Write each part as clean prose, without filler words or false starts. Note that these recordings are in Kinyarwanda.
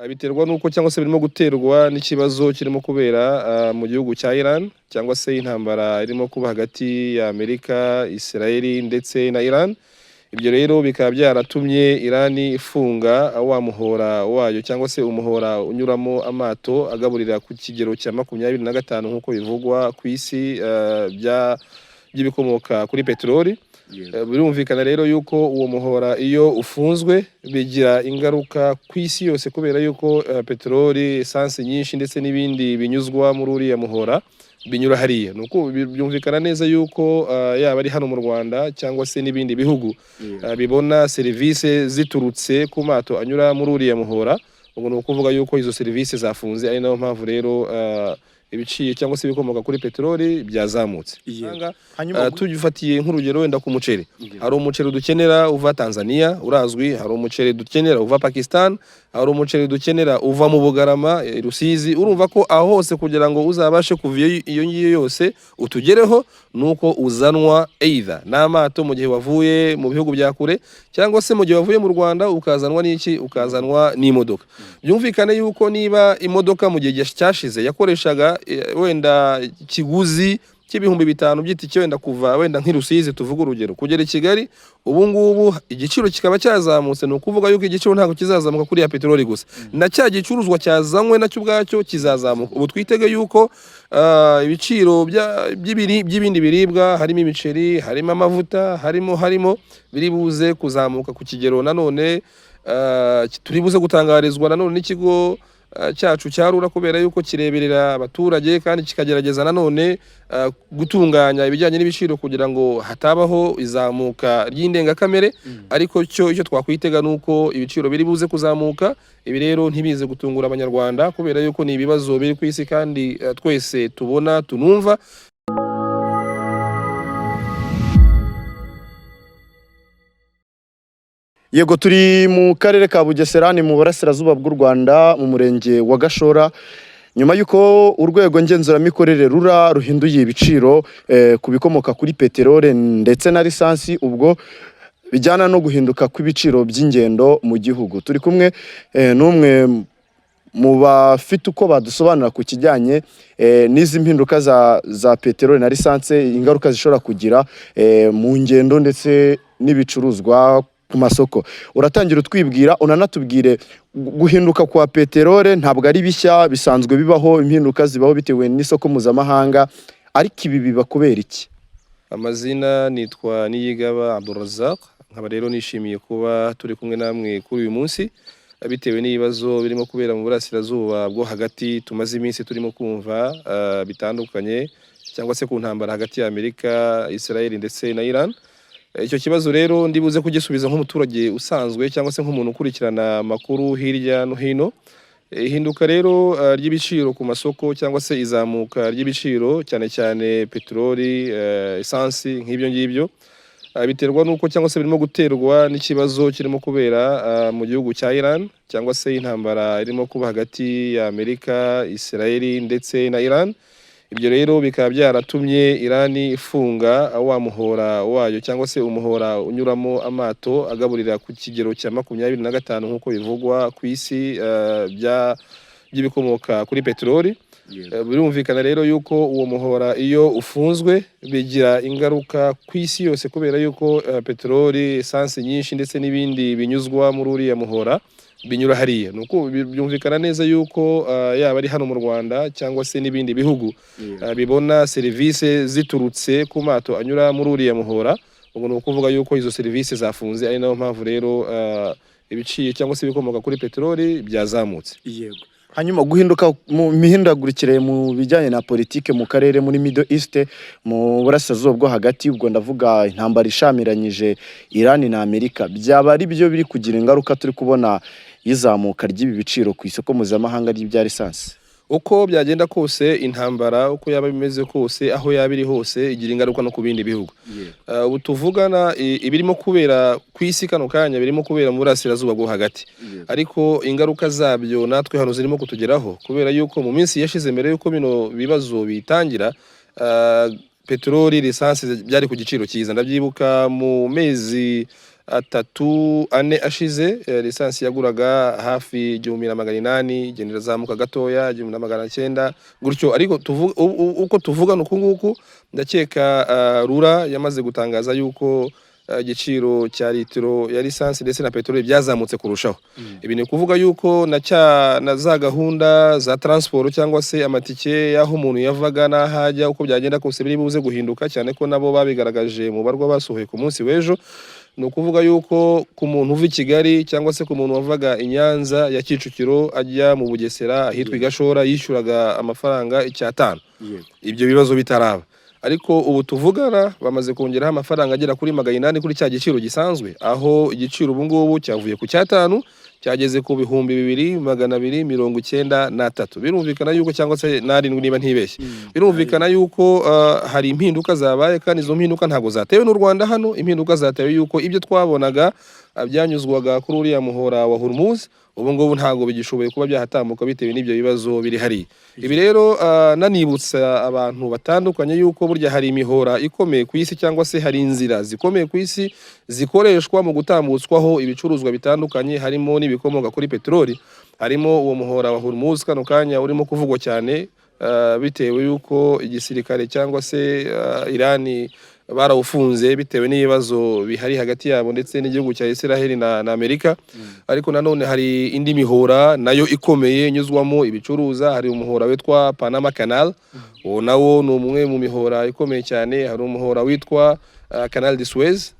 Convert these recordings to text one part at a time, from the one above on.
Biterwa nuko cyangwa se birimo guterwa n'ikibazo kirimo kubera mu gihugu cya Iran cyangwa se intambara irimo kuba hagati ya Amerika, Israel ndetse na Iran. Ibyo rero bikaba byaratumye Iran ifunga wa muhora wayo cyangwa se umuhora unyuramo amato agaburira ku kigero cya 25 nk'uko bivugwa ku isi by'ibikomoka kuri peteroli. Birumvikana rero yuko uwo muhora iyo ufunzwe bigira ingaruka ku isi yose kubera yuko peteroli, essence nyinshi ndetse n'ibindi binyuzwa muri uriya muhora binyura hariya. Nuko byumvikana neza yuko yaba ari hano mu Rwanda cyangwa se n'ibindi bihugu bibona serivisi ziturutse ku mato anyura muri uriya muhora, ubwo nuko kuvuga yuko izo serivisi zafunze, ari nayo mpamvu rero ibiciye cyangwa se ibikomoka kuri peteroli byazamutse. Tugifatiye nk'urugero wenda ku muceri, hari umuceri dukenera uva Tanzania urazwi, hari umuceri dukenera uva Pakistan, hari umuceri dukenera uva mu Bugarama, Rusizi. Urumva ko aho hose kugira ngo uzabashe kuva iyo ngiyo yose utugereho nuko uzanwa either n'amato mu gihe wavuye mu bihugu bya kure, cyangwa se mu gihe wavuye mu Rwanda ukazanwa n'iki, ukazanwa n'imodoka. Byumvikane yuko niba imodoka mu gihe cyashize yakoreshaga wenda kiguzi cy'ibihumbi 5 by'itike wenda kuva wenda nk'irusizi tuvuga urugero kugera i Kigali, ubu ngubu igiciro kikaba cyazamutse. No kuvuga yuko igiciro ntabwo kizazamuka kuri ya peteroli gusa, na cya gicuruzwa cyazanywe nacyo ubwacyo kizazamuka. Ubu twitege yuko ibiciro by'ibindi biribwa, harimo imiceri, harimo amavuta, harimo biri buze kuzamuka ku kigero nanone turi buze gutangarizwa nanone n'ikigo cyacu cyarura, kubera yuko kireberera abaturage kandi kikagerageza nanone gutunganya ibijyanye n'ibiciro kugira ngo hatabaho izamuka ry'indengakamere. Ariko icyo twakwitega nuko ibiciro biri buze kuzamuka. Ibi rero ntibize gutungura abanyarwanda kubera yuko ni ibibazo biri ku isi kandi twese tubona tunumva. Yego, turi mu karere ka Bugesera ni mu burasirazuba bw'u Rwanda mu murenge wa Gashora, nyuma yuko urwego ngenzuramikorere rura ruhinduye ibiciro ku bikomoka kuri peteroli ndetse na lisansi, ubwo bijyana no guhinduka kw'ibiciro by'ingendo mu gihugu. Turi kumwe n'umwe mu bafite uko badusobanura ku kijyanye n'izi mpinduka za peteroli na lisansi, ingaruka zishobora kugira mu ngendo ndetse n'ibicuruzwa ku masoko. Uratangira utwibwira, unanatubwire guhinduka kwa peteroli ntabwo ari bishya, bisanzwe bibaho, impinduka zibaho bitewe n'isoko mpuzamahanga, ariko ibi biba kubera iki? Amazina nitwa Niyigaba Abdulrazak, nkaba rero nishimiye kuba turi kumwe namwe kuri uyu munsi bitewe n'ibibazo birimo kubera mu burasirazuba bwo hagati. Tumaze iminsi turimo kumva bitandukanye cyangwa se ku ntambara hagati ya Amerika, Israel ndetse na Iran. Icyo kibazo rero ndibuze kugisubiza nk'umuturage usanzwe cyangwa se nk'umuntu ukurikirana amakuru hirya no hino. Ihinduka rero ry'ibiciro ku masoko cyangwa se izamuka ry'ibiciro cyane cyane peteroli, essence nk'ibyo ngibyo biterwa nuko cyangwa se birimo guterwa n'ikibazo kirimo kubera mu gihugu cya Iran cyangwa se intambara irimo kuba hagati ya Amerika, Israel ndetse na Iran. Ibyo rero bikaba byaratumye Iran ifunga wa muhora wayo cyangwa se umuhora unyuramo amato agaburira ku kigero cya 25 nk'uko bivugwa ku isi by'ibikomoka kuri peteroli. Birumvikana rero yuko uwo muhora iyo ufunzwe bigira ingaruka ku isi yose kubera yuko peteroli, essence nyinshi ndetse n'ibindi binyuzwa muri uriya muhora binyura hariya. Nuko byumvikana neza yuko yaba ari hano mu Rwanda cyangwa se n'ibindi bihugu bibona serivisi ziturutse ku mato anyura muri uriya muhora, ubwo nuko kuvuga yuko izo serivisi zafunze, ari nayo mpamvu rero ibiciye cyangwa se ibikomoka kuri peteroli byazamutse. Yego. Hanyuma guhinduka mu mihindagurikire mu bijyanye na politike mu karere muri Middle East, mu burasirazuba bwo hagati, ubwo ndavuga intambara ishamiranyije Iran na Amerika, byaba ari byo biri kugira ingaruka turi kubona izamuka ry'ibi biciro ku isoko mpuzamahanga ry'ibya lisansi? Uko byagenda kose intambara uko yaba bimeze kose, aho yaba iri hose igira ingaruka no ku bindi bihugu. Ubu tuvugana ibirimo kubera ku isi kano kanya birimo kubera mu burasirazuba bwo hagati, ariko ingaruka zabyo natwe hano zirimo kutugeraho kubera yuko mu minsi yashize mbere yuko bino bibazo bitangira peteroli, lisansi byari ku giciro cyiza. Ndabyibuka mu mezi ane ashize lisansi yaguraga hafi 1800 igenda irazamuka gatoya 1900 gutyo, ariko uko tuvuga nuko nguko ndakeka rura yamaze gutangaza yuko igiciro cya litiro ya lisansi ndetse na petroli byazamutse kurushaho. Ibi ni kuvuga yuko na za gahunda za transport cyangwa se amatike yaho umuntu yavaga n'ahajya uko byagenda kose biri buze guhinduka, cyane ko nabo babigaragaje mu barwa basohoye ku munsi w'ejo. Ni ukuvuga yuko ku muntu uva i Kigali cyangwa se ku muntu wavaga i Nyanza ya Kicukiro ajya mu Bugesera ahitwa i Gashora yishyuraga amafaranga 500. Ibyo bibazo bitaraba, ariko ubu tuvugana bamaze kongeraho amafaranga agera kuri 800 kuri cya giciro gisanzwe, aho igiciro ubu ngubu cyavuye ku 500 cyageze ku 2293. Birumvikana yuko cyangwa se narindwi niba ntibeshye, birumvikana yuko hari impinduka zabaye, kandi izo mpinduka ntago zatewe n'u Rwanda hano. Impinduka zatewe yuko ibyo twabonaga byanyuzwaga kuri uriya muhora wa Hormuz ubu ngubu ntago bigishoboye kuba byahatambuka bitewe n'ibyo bibazo biri hari. Ibi rero nanibutsa abantu batandukanye yuko burya hari imihora ikomeye ku isi cyangwa se hari inzira zikomeye ku isi zikoreshwa mu gutambutswaho ibicuruzwa bitandukanye, harimo n'ibikomoka kuri petroli. Harimo uwo muhora wa Hormuz kano kanya urimo kuvugwa cyane bitewe yuko igisirikare cyangwa se Irani barawufunze bitewe n'ibibazo bihari hagati yabo ndetse n'igihugu cya Israel na Amerika. Ariko nanone hari indi mihora nayo ikomeye inyuzwamo ibicuruza. Hari umuhora witwa Panama Canal, uwo nawo ni umwe mu mihora ikomeye cyane. Hari umuhora witwa Canal de Suez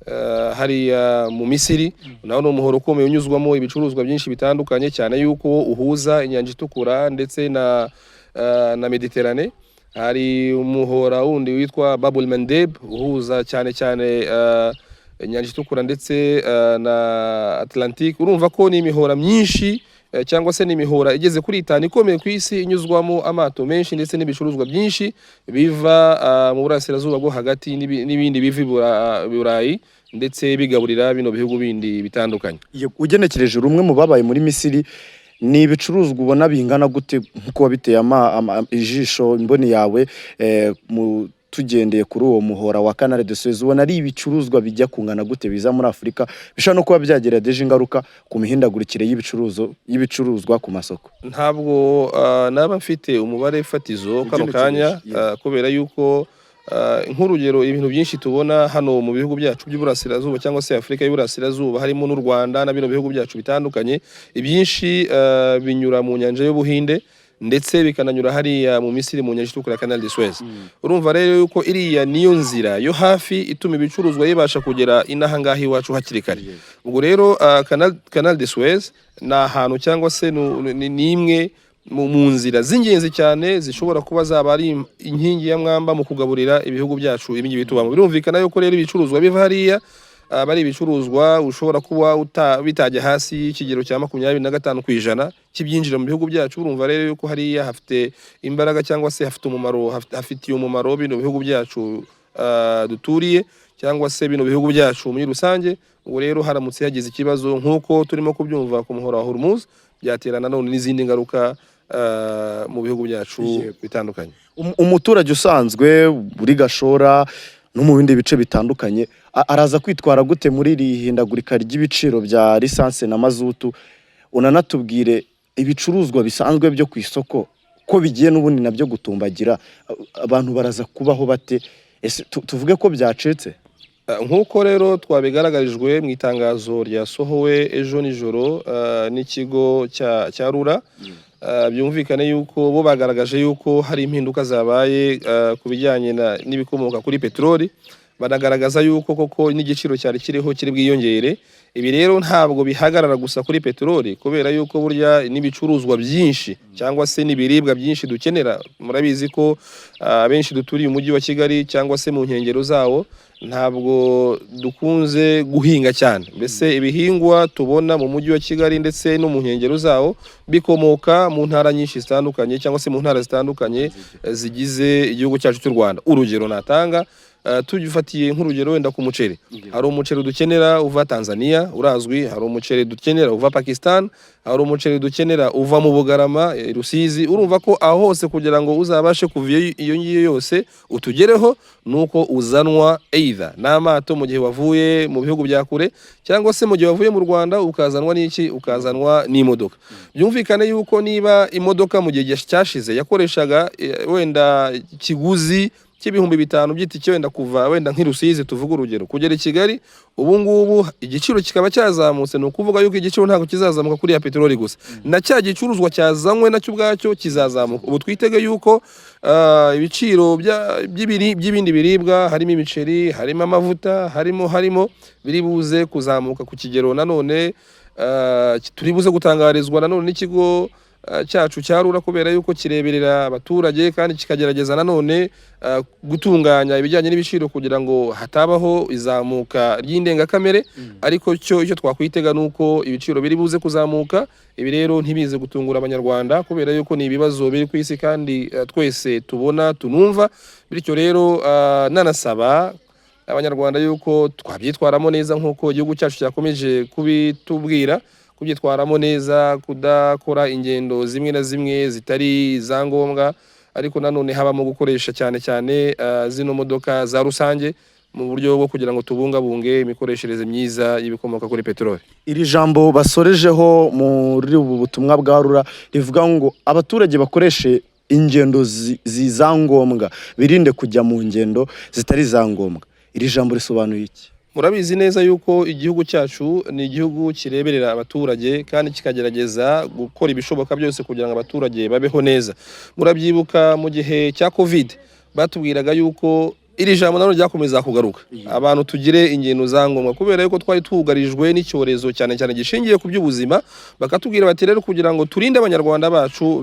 hari mu Misiri, nawo ni umuhora ukomeye unyuzwamo ibicuruzwa byinshi bitandukanye, cyane yuko uhuza inyanja itukura ndetse na Mediterane. Hari umuhora wundi witwa Bab el-Mandeb uhuza cyane inyanja itukura ndetse na Atlantique. Urumva ko ni imihora myinshi cyangwa se ni imihora igeze kuri 5 ikomeye ku isi inyuzwamo amato menshi ndetse n'ibicuruzwa byinshi biva mu burasirazuba bwo hagati n'ibindi biva i Burayi ndetse bigaburira bino bihugu bindi bitandukanye. Ugenekereje rumwe mu babaye muri Misiri, ni ibicuruzwa ubona bingana gute nkuko wabiteye ijisho imboni yawe tugendeye kuri uwo muhora wa Canal de Suez? Ubona ari ibicuruzwa bijya kungana gute biza muri Afurika bishobora no kuba byagerageje ingaruka ku mihindagurikire y'ibicuruzwa ku masoko? Ntabwo naba mfite umubare fatizo kano kanya, kubera yuko nk'urugero ibintu byinshi tubona hano mu bihugu byacu by'Uburasirazuba cyangwa se Afurika y'Uburasirazuba, harimo n'u Rwanda na bino bihugu byacu bitandukanye, ibyinshi binyura mu nyanja y'Ubuhinde ndetse bikananyura hariya mu Misiri mu nyanja itukura Canal de Suez. Urumva rero yuko iriya niyo nzira yo hafi ituma ibicuruzwa yibasha kugera inaha ngaha iwacu hakiri kare. Ubwo rero Canal de Suez ni ahantu cyangwa se ni imwe mu nzira z'ingenzi cyane zishobora kuba zaba ari inkingi ya mwamba mu kugaburira ibihugu byacu ibingi bitubamo. Birumvikana yuko rero ibicuruzwa biva hariya bari ibicuruzwa ushobora kuba bitajya hasi y'ikigero cya 25% cy'ibyinjira mu bihugu byacu. Urumva rero yuko hariya hafite imbaraga cyangwa se hafitiye umumaro bino bihugu byacu duturiye cyangwa se bino bihugu byacu muri rusange. Ubwo rero haramutse yagize ikibazo nk'uko turimo kubyumva ku muhora wa Hormuz, byaterana none n'izindi ngaruka mu bihugu byacu bitandukanye. Umuturage usanzwe uri Gashora no mu bindi bice bitandukanye araza kwitwara gute muri iri hindagurika ry'ibiciro bya lisansi na mazutu? Unanatubwire ibicuruzwa bisanzwe byo ku isoko ko bigiye n'ubundi nabyo gutumbagira, abantu baraza kubaho bate? Ese tuvuge ko byacetse? Nk'uko rero twabigaragarijwe mu itangazo ryasohowe ejo nijoro n'ikigo cya Rura, byumvikane yuko bo bagaragaje yuko hari impinduka zabaye ku bijyanye n'ibikomoka kuri petroli. Banagaragaza yuko koko n'igiciro cyari kiriho kiri bwiyongere. Ibi rero ntabwo bihagarara gusa kuri petroli, kubera yuko burya n'ibicuruzwa byinshi cyangwa se n'ibiribwa byinshi dukenera. Murabizi ko benshi duturiye umujyi wa Kigali cyangwa se mu nkengero zawo ntabwo dukunze guhinga cyane. Mbese ibihingwa tubona mu mujyi wa Kigali ndetse no mu nkengero zawo bikomoka mu ntara nyinshi zitandukanye cyangwa se mu ntara zitandukanye zigize igihugu cyacu cy'u Rwanda. Urugero natanga tugifatiye nk'urugero wenda ku muceri, hari umuceri dukenera uva Tanzania urazwi, hari umuceri dukenera uva Pakistan, hari umuceri dukenera uva mu Bugarama, Rusizi. Urumva ko aho hose kugira ngo uzabashe kuva iyo ngiyo yose utugereho nuko uzanwa either n'amato mu gihe wavuye mu bihugu bya kure, cyangwa se mu gihe wavuye mu Rwanda ukazanwa n'iki, ukazanwa n'imodoka. Byumvikane yuko niba imodoka mu gihe cyashize yakoreshaga wenda kiguzi cy'ibihumbi 5 by'itike wenda kuva wenda nk'irusizi tuvuga urugero kugera i Kigali, ubu ngubu igiciro kikaba cyazamutse, no kuvuga yuko igiciro ntabwo kizazamuka kuri ya petroli gusa, na cya gicuruzwa cyazanywe nacyo ubwacyo kizazamuka. Ubu twitege yuko ibiciro by'ibindi biribwa, harimo imiceri, harimo amavuta, harimo biri buze kuzamuka ku kigero nanone turi buze gutangarizwa nanone n'ikigo cyacu cyarura, kubera yuko kireberera abaturage kandi kikagerageza nanone gutunganya ibijyanye n'ibiciro kugira ngo hatabaho izamuka ry'indengakamere. Ariko icyo twakwitega nuko ibiciro biri buze kuzamuka. Ibi rero ntibize gutungura abanyarwanda, kubera yuko ni ibibazo biri ku isi kandi twese tubona tunumva. Bityo rero nanasaba abanyarwanda yuko twabyitwaramo neza nk'uko igihugu cyacu cyakomeje kubitubwira, kubyitwaramo neza, kudakora ingendo zimwe na zimwe zitari za ngombwa, ariko nanone habamo gukoresha cyane cyane zino modoka za rusange mu buryo bwo kugira ngo tubungabunge imikoreshereze myiza y'ibikomoka kuri peteroli. Iri jambo basorejeho muri ubu butumwa bwa rura rivuga ngo abaturage bakoreshe ingendo za ngombwa, birinde kujya mu ngendo zitari za ngombwa. Iri jambo risobanuye iki? Murabizi neza yuko igihugu cyacu ni igihugu kireberera abaturage kandi kikagerageza gukora ibishoboka byose kugira ngo abaturage babeho neza. Murabyibuka mu gihe cya Covid batubwiraga yuko iri jambo nano ryakomeza kugaruka, abantu tugire ingendo za ngombwa, kubera yuko twari tugarijwe n'icyorezo cyane cyane gishingiye ku by'ubuzima. Bakatubwira bati rero kugira ngo turinde abanyarwanda bacu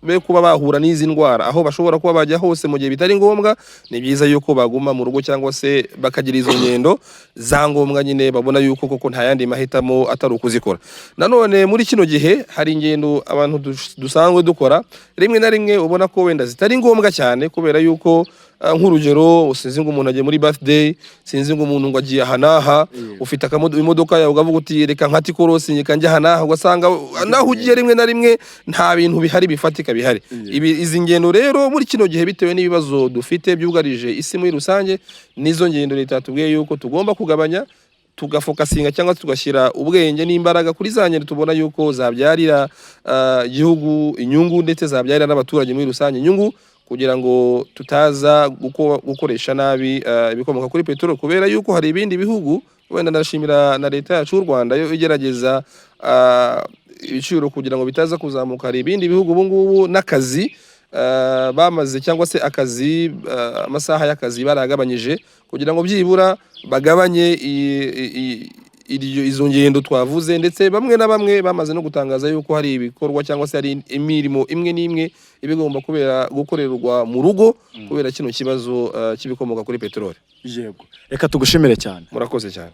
be kuba bahura n'izi ndwara aho bashobora kuba bajya hose mu gihe bitari ngombwa, ni byiza yuko baguma mu rugo cyangwa se bakagira izo ngendo za ngombwa nyine babona yuko koko nta yandi mahitamo atari ukuzikora. Nanone muri kino gihe hari ingendo abantu dusanzwe dukora rimwe na rimwe ubona ko wenda zitari ngombwa cyane, kubera yuko nk'urugero sinzi ngo umuntu agiye muri birthday, sinzi ngo umuntu ngo agiye ahanaha, ufite imodoka yawe ukavuga uti reka nkati korosi njya ahanaha, ugasanga naho ugiye rimwe na rimwe nta bintu bihari bifatika bihari. Izi ngendo rero muri kino gihe bitewe n'ibibazo dufite byugarije isi muri rusange, nizo ngendo leta yatubwiye yuko tugomba kugabanya, tugafokasinga cyangwa tugashyira ubwenge n'imbaraga kuri za ngendo tubona yuko zabyarira igihugu inyungu ndetse zabyarira n'abaturage muri rusange inyungu, kugira ngo tutaza gukoresha nabi ibikomoka kuri petroli, kubera yuko hari ibindi bihugu wenda ndashimira na leta yacu y'u Rwanda yo igerageza ibiciro kugira ngo bitaza kuzamuka. Hari ibindi bihugu ubu ngubu n'akazi bamaze cyangwa se akazi amasaha y'akazi baragabanyije kugira ngo byibura bagabanye izo ngendo twavuze, ndetse bamwe na bamwe bamaze no gutangaza yuko hari ibikorwa cyangwa se hari imirimo imwe n'imwe ibigomba gukorerwa mu rugo kubera kino kibazo cy'ibikomoka kuri peteroli. Yego, reka tugushimire cyane. Murakoze cyane.